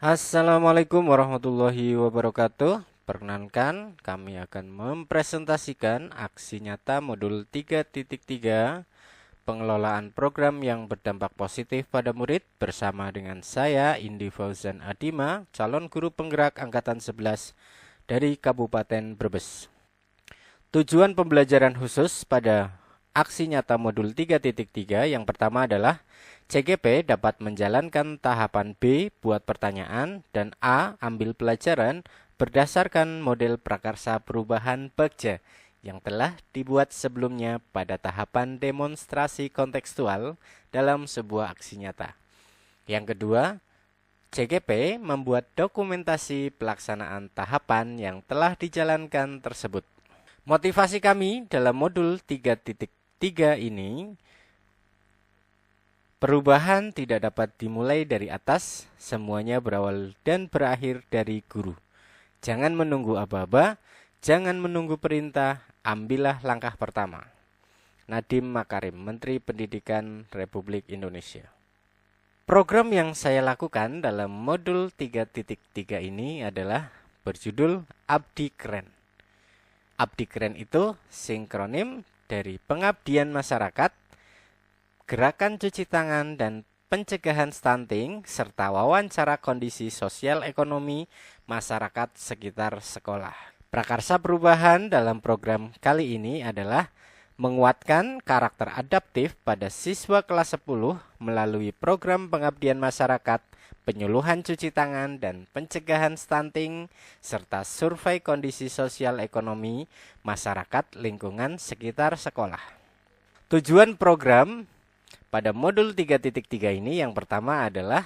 Assalamualaikum warahmatullahi wabarakatuh. Perkenankan, kami akan mempresentasikan aksi nyata modul 3.3 pengelolaan program yang berdampak positif pada murid bersama dengan saya Indi Fauzan Adima, calon guru penggerak angkatan 11 dari Kabupaten Brebes. Tujuan pembelajaran khusus pada aksi nyata modul 3.3 yang pertama adalah CGP dapat menjalankan tahapan B buat pertanyaan dan A ambil pelajaran berdasarkan model prakarsa perubahan Bagja yang telah dibuat sebelumnya pada tahapan demonstrasi kontekstual dalam sebuah aksi nyata. Yang kedua, CGP membuat dokumentasi pelaksanaan tahapan yang telah dijalankan tersebut. Motivasi kami dalam modul 3.3 ini, perubahan tidak dapat dimulai dari atas, semuanya berawal dan berakhir dari guru. Jangan menunggu aba-aba, jangan menunggu perintah, ambillah langkah pertama. Nadiem Makarim, Menteri Pendidikan Republik Indonesia. Program yang saya lakukan dalam modul 3.3 ini adalah berjudul Abdi Keren. Abdi Keren itu sinkronim dari pengabdian masyarakat, gerakan cuci tangan dan pencegahan stunting, serta wawancara kondisi sosial ekonomi masyarakat sekitar sekolah. Prakarsa perubahan dalam program kali ini adalah menguatkan karakter adaptif pada siswa kelas 10 melalui program pengabdian masyarakat, penyuluhan cuci tangan dan pencegahan stunting, serta survei kondisi sosial ekonomi masyarakat lingkungan sekitar sekolah. Tujuan program pada modul 3.3 ini yang pertama adalah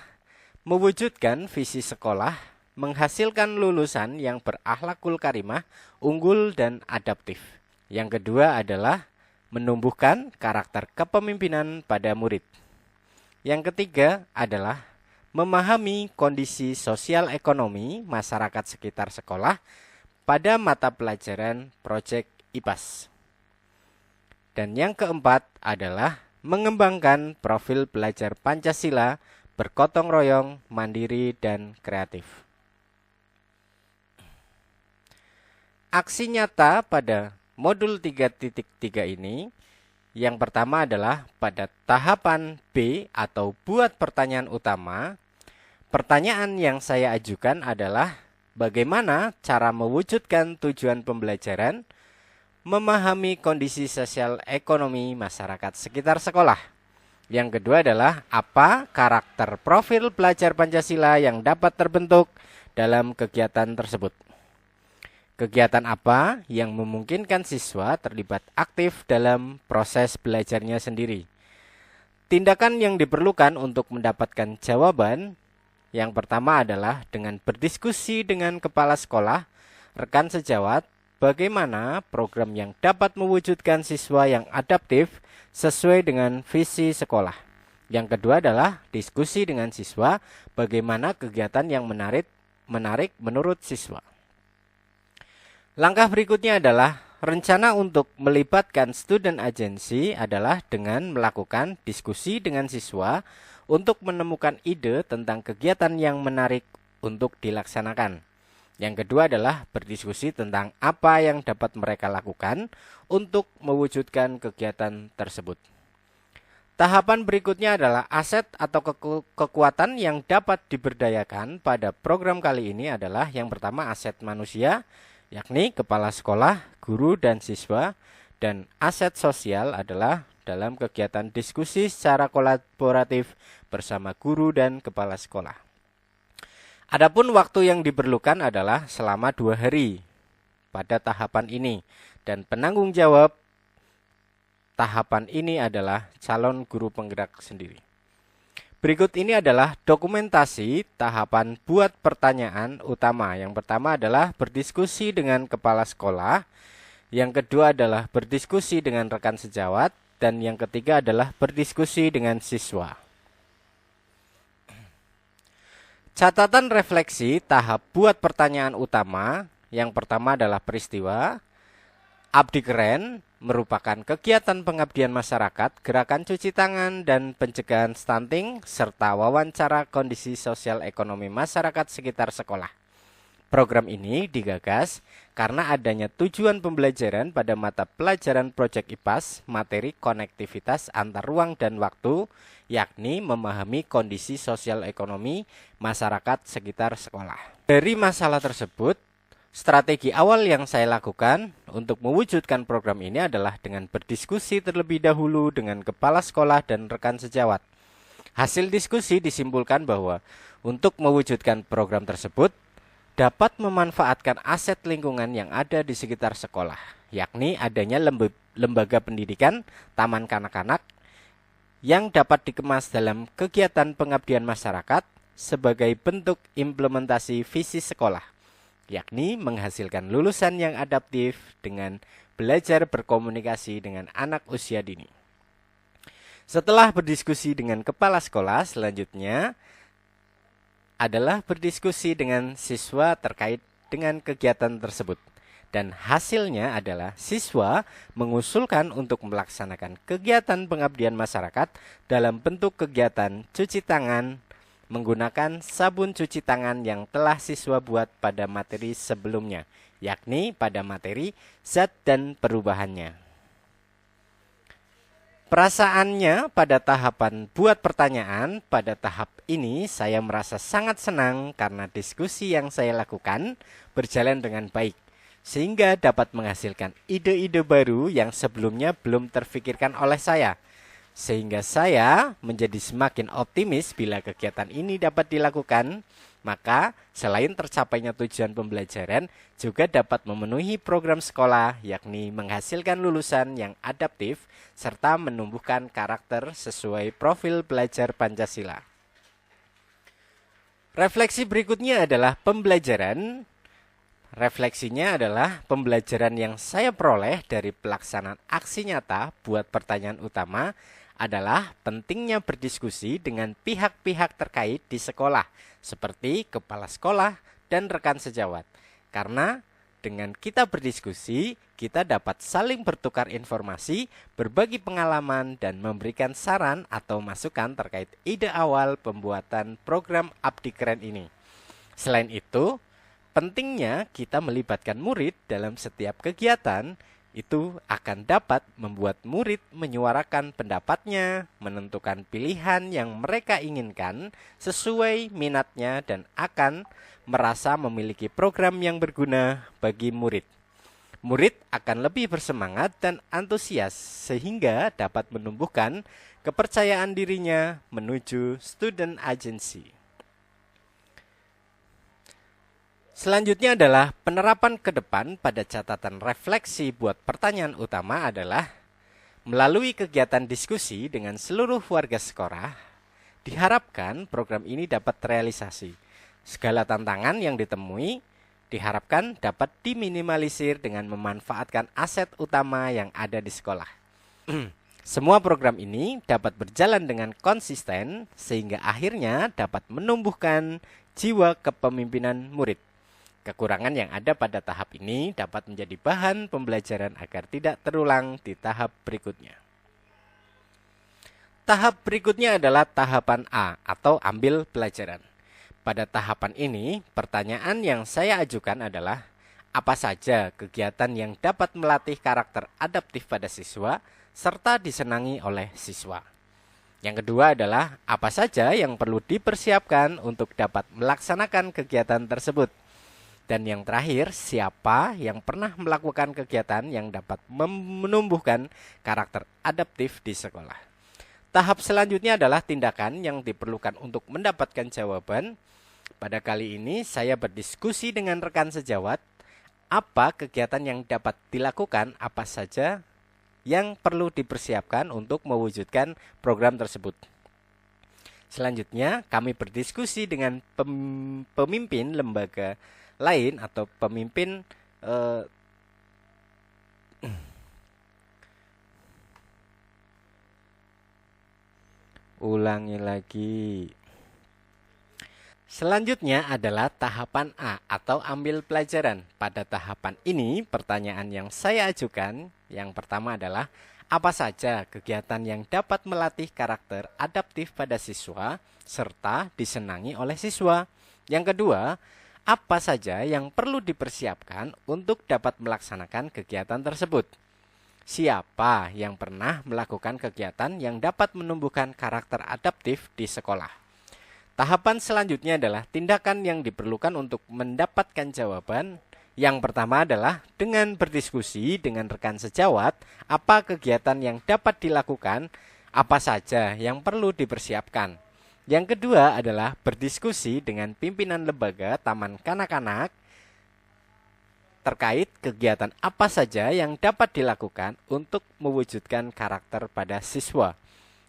mewujudkan visi sekolah, menghasilkan lulusan yang berakhlakul karimah, unggul dan adaptif. Yang kedua adalah menumbuhkan karakter kepemimpinan pada murid. Yang ketiga adalah memahami kondisi sosial ekonomi masyarakat sekitar sekolah pada mata pelajaran proyek IPAS. Dan yang keempat adalah mengembangkan profil belajar Pancasila bergotong royong, mandiri, dan kreatif. Aksi nyata pada modul 3.3 ini yang pertama adalah pada tahapan B atau buat pertanyaan utama. Pertanyaan yang saya ajukan adalah bagaimana cara mewujudkan tujuan pembelajaran, memahami kondisi sosial ekonomi masyarakat sekitar sekolah. Yang kedua adalah apa karakter profil pelajar Pancasila yang dapat terbentuk dalam kegiatan tersebut. Kegiatan apa yang memungkinkan siswa terlibat aktif dalam proses belajarnya sendiri. Tindakan yang diperlukan untuk mendapatkan jawaban yang pertama adalah dengan berdiskusi dengan kepala sekolah, rekan sejawat, bagaimana program yang dapat mewujudkan siswa yang adaptif sesuai dengan visi sekolah. Yang kedua adalah diskusi dengan siswa, bagaimana kegiatan yang menarik menurut siswa. Langkah berikutnya adalah rencana untuk melibatkan student agency adalah dengan melakukan diskusi dengan siswa untuk menemukan ide tentang kegiatan yang menarik untuk dilaksanakan. Yang kedua adalah berdiskusi tentang apa yang dapat mereka lakukan untuk mewujudkan kegiatan tersebut. Tahapan berikutnya adalah aset atau kekuatan yang dapat diberdayakan pada program kali ini adalah yang pertama aset manusia, yakni kepala sekolah, guru, dan siswa. Dan aset sosial adalah dalam kegiatan diskusi secara kolaboratif bersama guru dan kepala sekolah. Adapun waktu yang diperlukan adalah selama 2 hari pada tahapan ini dan penanggung jawab tahapan ini adalah calon guru penggerak sendiri. Berikut ini adalah dokumentasi tahapan buat pertanyaan utama. Yang pertama adalah berdiskusi dengan kepala sekolah, yang kedua adalah berdiskusi dengan rekan sejawat, dan yang ketiga adalah berdiskusi dengan siswa. Catatan refleksi tahap buat pertanyaan utama. Yang pertama adalah peristiwa, Abdi Keren, merupakan kegiatan pengabdian masyarakat, gerakan cuci tangan dan pencegahan stunting, serta wawancara kondisi sosial ekonomi masyarakat sekitar sekolah. Program ini digagas karena adanya tujuan pembelajaran pada mata pelajaran Project IPAS materi konektivitas antar ruang dan waktu, yakni memahami kondisi sosial ekonomi masyarakat sekitar sekolah. Dari masalah tersebut, strategi awal yang saya lakukan untuk mewujudkan program ini adalah dengan berdiskusi terlebih dahulu dengan kepala sekolah dan rekan sejawat. Hasil diskusi disimpulkan bahwa untuk mewujudkan program tersebut dapat memanfaatkan aset lingkungan yang ada di sekitar sekolah, yakni adanya lembaga pendidikan, taman kanak-kanak, yang dapat dikemas dalam kegiatan pengabdian masyarakat sebagai bentuk implementasi visi sekolah, yakni menghasilkan lulusan yang adaptif dengan belajar berkomunikasi dengan anak usia dini. Setelah berdiskusi dengan kepala sekolah, selanjutnya adalah berdiskusi dengan siswa terkait dengan kegiatan tersebut. Dan hasilnya adalah siswa mengusulkan untuk melaksanakan kegiatan pengabdian masyarakat dalam bentuk kegiatan cuci tangan menggunakan sabun cuci tangan yang telah siswa buat pada materi sebelumnya, yakni pada materi zat dan perubahannya. Perasaannya pada tahapan buat pertanyaan, pada tahap ini saya merasa sangat senang karena diskusi yang saya lakukan berjalan dengan baik, sehingga dapat menghasilkan ide-ide baru yang sebelumnya belum terfikirkan oleh saya. Sehingga saya menjadi semakin optimis bila kegiatan ini dapat dilakukan, maka selain tercapainya tujuan pembelajaran, juga dapat memenuhi program sekolah, yakni menghasilkan lulusan yang adaptif, serta menumbuhkan karakter sesuai profil belajar Pancasila. Refleksi berikutnya adalah pembelajaran. Refleksinya adalah pembelajaran yang saya peroleh dari pelaksanaan aksi nyata buat pertanyaan utama adalah pentingnya berdiskusi dengan pihak-pihak terkait di sekolah, seperti kepala sekolah dan rekan sejawat. Karena dengan kita berdiskusi, kita dapat saling bertukar informasi, berbagi pengalaman, dan memberikan saran atau masukan terkait ide awal pembuatan program Abdi Keren ini. Selain itu, pentingnya kita melibatkan murid dalam setiap kegiatan, itu akan dapat membuat murid menyuarakan pendapatnya, menentukan pilihan yang mereka inginkan sesuai minatnya dan akan merasa memiliki program yang berguna bagi murid. Murid akan lebih bersemangat dan antusias sehingga dapat menumbuhkan kepercayaan dirinya menuju student agency. Selanjutnya adalah penerapan ke depan pada catatan refleksi buat pertanyaan utama adalah melalui kegiatan diskusi dengan seluruh warga sekolah, diharapkan program ini dapat terrealisasi. Segala tantangan yang ditemui diharapkan dapat diminimalisir dengan memanfaatkan aset utama yang ada di sekolah. Semua program ini dapat berjalan dengan konsisten sehingga akhirnya dapat menumbuhkan jiwa kepemimpinan murid. Kekurangan yang ada pada tahap ini dapat menjadi bahan pembelajaran agar tidak terulang di tahap berikutnya. Tahap berikutnya adalah tahapan A atau ambil pelajaran. Pada tahapan ini, pertanyaan yang saya ajukan adalah apa saja kegiatan yang dapat melatih karakter adaptif pada siswa serta disenangi oleh siswa. Yang kedua adalah apa saja yang perlu dipersiapkan untuk dapat melaksanakan kegiatan tersebut. Dan yang terakhir, siapa yang pernah melakukan kegiatan yang dapat menumbuhkan karakter adaptif di sekolah. Tahap selanjutnya adalah tindakan yang diperlukan untuk mendapatkan jawaban. Pada kali ini saya berdiskusi dengan rekan sejawat, apa kegiatan yang dapat dilakukan, apa saja yang perlu dipersiapkan untuk mewujudkan program tersebut. Selanjutnya, kami berdiskusi dengan pemimpin lembaga lain atau pemimpin ulangi lagi. Selanjutnya adalah tahapan A atau ambil pelajaran. Pada tahapan ini, pertanyaan yang saya ajukan yang pertama adalah apa saja kegiatan yang dapat melatih karakter adaptif pada siswa serta disenangi oleh siswa. Yang kedua, apa saja yang perlu dipersiapkan untuk dapat melaksanakan kegiatan tersebut? Siapa yang pernah melakukan kegiatan yang dapat menumbuhkan karakter adaptif di sekolah? Tahapan selanjutnya adalah tindakan yang diperlukan untuk mendapatkan jawaban. Yang pertama adalah dengan berdiskusi dengan rekan sejawat, apa kegiatan yang dapat dilakukan, apa saja yang perlu dipersiapkan. Yang kedua adalah berdiskusi dengan pimpinan lembaga taman kanak-kanak terkait kegiatan apa saja yang dapat dilakukan untuk mewujudkan karakter pada siswa.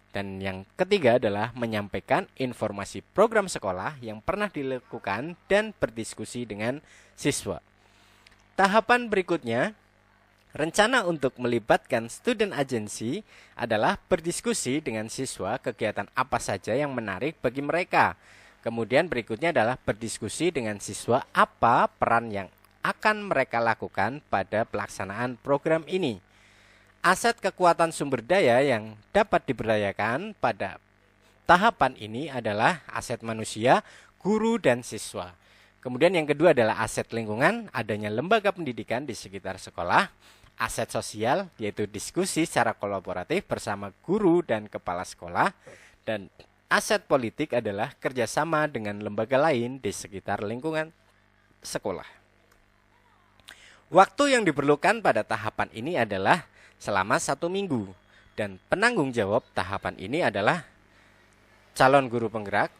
Dan yang ketiga adalah menyampaikan informasi program sekolah yang pernah dilakukan dan berdiskusi dengan siswa. Tahapan berikutnya, rencana untuk melibatkan student agency adalah berdiskusi dengan siswa kegiatan apa saja yang menarik bagi mereka. Kemudian berikutnya adalah berdiskusi dengan siswa apa peran yang akan mereka lakukan pada pelaksanaan program ini. Aset kekuatan sumber daya yang dapat diberdayakan pada tahapan ini adalah aset manusia, guru, dan siswa. Kemudian yang kedua adalah aset lingkungan, adanya lembaga pendidikan di sekitar sekolah. Aset sosial, yaitu diskusi secara kolaboratif bersama guru dan kepala sekolah. Dan aset politik adalah kerjasama dengan lembaga lain di sekitar lingkungan sekolah. Waktu yang diperlukan pada tahapan ini adalah selama 1 minggu, dan penanggung jawab tahapan ini adalah calon guru penggerak,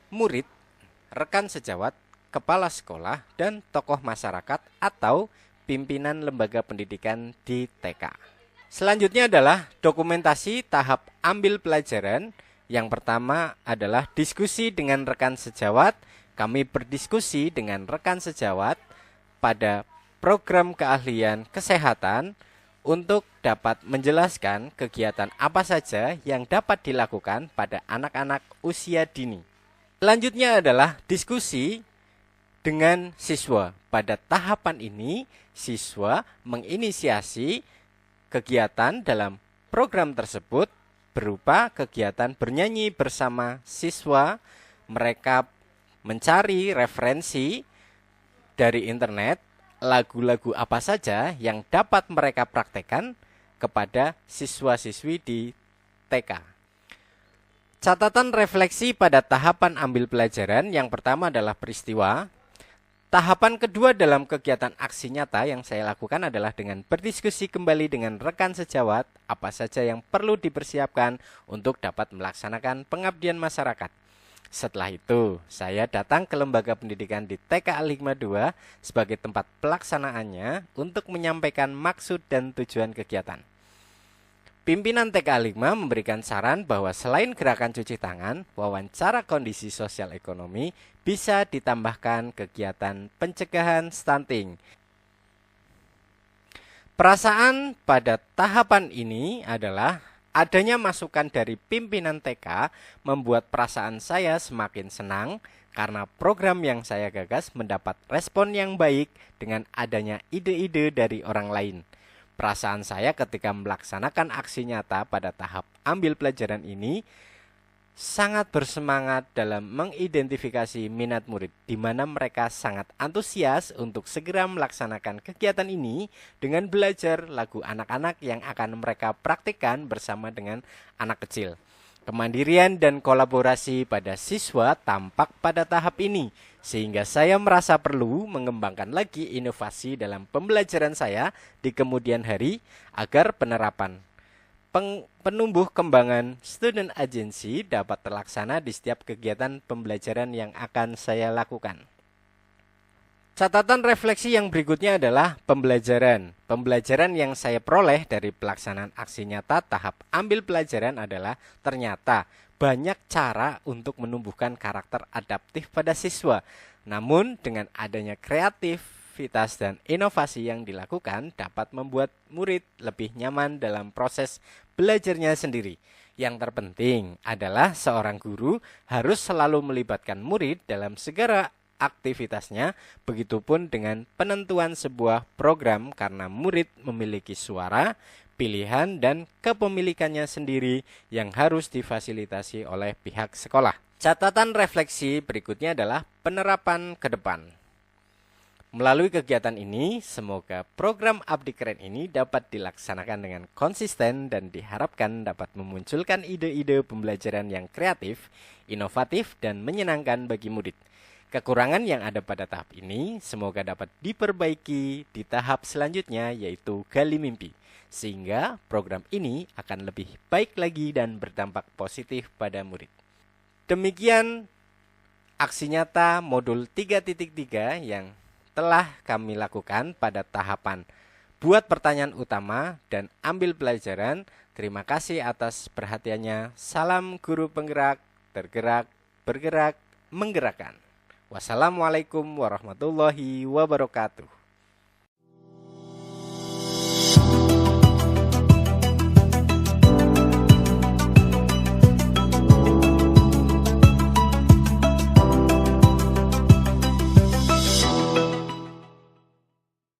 murid, rekan sejawat, kepala sekolah, dan tokoh masyarakat atau pimpinan lembaga pendidikan di TK. Selanjutnya adalah dokumentasi tahap ambil pelajaran. Yang pertama adalah diskusi dengan rekan sejawat. Kami berdiskusi dengan rekan sejawat pada program keahlian kesehatan untuk dapat menjelaskan kegiatan apa saja yang dapat dilakukan pada anak-anak usia dini. Selanjutnya adalah diskusi dengan siswa. Pada tahapan ini, siswa menginisiasi kegiatan dalam program tersebut berupa kegiatan bernyanyi bersama siswa. Mereka mencari referensi dari internet, lagu-lagu apa saja yang dapat mereka praktekkan kepada siswa-siswi di TK. Catatan refleksi pada tahapan ambil pelajaran yang pertama adalah peristiwa. Tahapan kedua dalam kegiatan aksi nyata yang saya lakukan adalah dengan berdiskusi kembali dengan rekan sejawat apa saja yang perlu dipersiapkan untuk dapat melaksanakan pengabdian masyarakat. Setelah itu, saya datang ke lembaga pendidikan di TK Al-Hikmah 2 sebagai tempat pelaksanaannya untuk menyampaikan maksud dan tujuan kegiatan. Pimpinan TK Al-Hikmah memberikan saran bahwa selain gerakan cuci tangan, wawancara kondisi sosial ekonomi bisa ditambahkan kegiatan pencegahan stunting. Perasaan pada tahapan ini adalah adanya masukan dari pimpinan TK membuat perasaan saya semakin senang karena program yang saya gagas mendapat respon yang baik dengan adanya ide-ide dari orang lain. Perasaan saya ketika melaksanakan aksi nyata pada tahap ambil pelajaran ini sangat bersemangat dalam mengidentifikasi minat murid, di mana mereka sangat antusias untuk segera melaksanakan kegiatan ini dengan belajar lagu anak-anak yang akan mereka praktikkan bersama dengan anak kecil. Kemandirian dan kolaborasi pada siswa tampak pada tahap ini, sehingga saya merasa perlu mengembangkan lagi inovasi dalam pembelajaran saya di kemudian hari agar penerapan penumbuh kembangan student agency dapat terlaksana di setiap kegiatan pembelajaran yang akan saya lakukan. Catatan refleksi yang berikutnya adalah pembelajaran. Pembelajaran yang saya peroleh dari pelaksanaan aksi nyata tahap ambil pelajaran adalah ternyata banyak cara untuk menumbuhkan karakter adaptif pada siswa. Namun dengan adanya kreativitas dan inovasi yang dilakukan dapat membuat murid lebih nyaman dalam proses belajarnya sendiri. Yang terpenting adalah seorang guru harus selalu melibatkan murid dalam segala aktivitasnya, begitupun dengan penentuan sebuah program karena murid memiliki suara, pilihan, dan kepemilikannya sendiri yang harus difasilitasi oleh pihak sekolah. Catatan refleksi berikutnya adalah penerapan ke depan. Melalui kegiatan ini, semoga program Abdi Keren ini dapat dilaksanakan dengan konsisten dan diharapkan dapat memunculkan ide-ide pembelajaran yang kreatif, inovatif, dan menyenangkan bagi murid. Kekurangan yang ada pada tahap ini semoga dapat diperbaiki di tahap selanjutnya, yaitu gali mimpi, sehingga program ini akan lebih baik lagi dan berdampak positif pada murid. Demikian aksi nyata modul 3.3 yang telah kami lakukan pada tahapan buat pertanyaan utama dan ambil pelajaran. Terima kasih atas perhatiannya. Salam guru penggerak, tergerak, bergerak, menggerakkan. Wassalamualaikum warahmatullahi wabarakatuh.